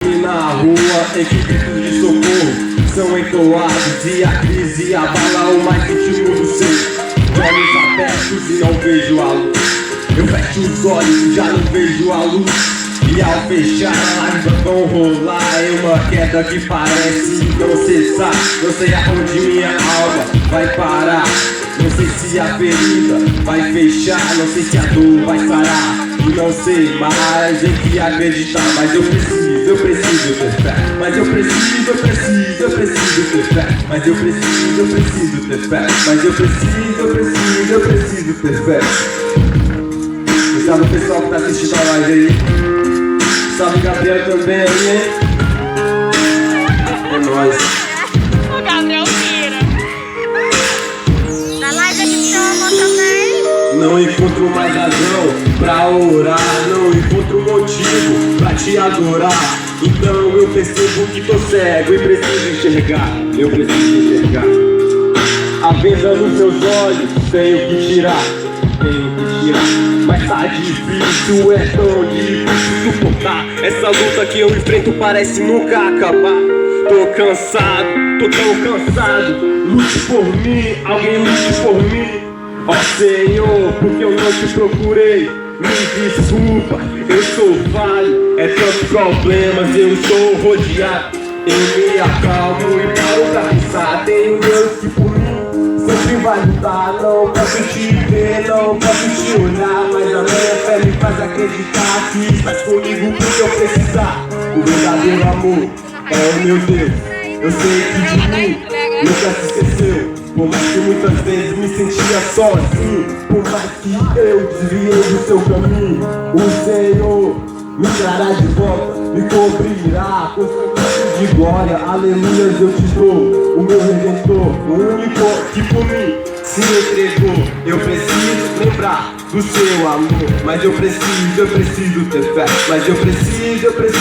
Na rua, em que gritos de socorro são entoados e a crise abala o mais íntimo do ser. Olhos abertos e não vejo a luz. Eu fecho os olhos e já não vejo a luz. E ao fechar, lágrimas vão rolar em uma queda que parece não cessar. Não sei aonde minha alma vai parar. Não sei se a ferida vai fechar. Não sei se a dor vai sarar. E não sei mais em que acreditar. Mas eu preciso ter fé. Mas eu preciso ter fé. Mas eu preciso ter fé. Mas eu preciso ter fé. E salve o pessoal que tá assistindo a live aí. Salve Gabriel também aí, hein? É nóis. O Gabriel tira. Na live ele chama também. Não encontro mais razão pra orar. Não encontro motivo pra te adorar. Então eu percebo que tô cego e preciso enxergar. Eu preciso enxergar. A venda nos meus olhos tenho que tirar. Mas tá difícil, é tão difícil suportar. Essa luta que eu enfrento parece nunca acabar. Tô cansado, tô tão cansado. Lute por mim, alguém lute por mim. Ó Senhor, porque eu não te procurei. Me desculpa, eu sou falho. É tantos problemas, eu estou rodeado. Eu me acalmo e paro pra pensar. Tem um Deus que por mim sempre vai lutar. Não posso te ver, não posso te olhar, mas a minha fé me faz acreditar que estás comigo quando eu precisar. O verdadeiro amor é o meu Deus. Eu sei que de mim nunca se esqueceu. Por mais que muitas vezes me sentia sozinho, por mais que eu desviei do seu caminho, o Senhor me trará de volta, me cobrirá com seu de glória. Aleluias eu te dou, o meu Redentor, o único que por mim se entregou. Eu preciso lembrar do seu amor, mas eu preciso ter fé. Mas eu preciso ter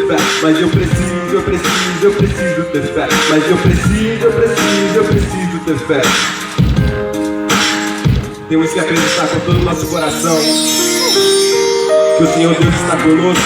fé. Mas eu preciso ter fé. Mas eu preciso ter fé. Temos que acreditar com todo o nosso coração que o Senhor Deus está conosco.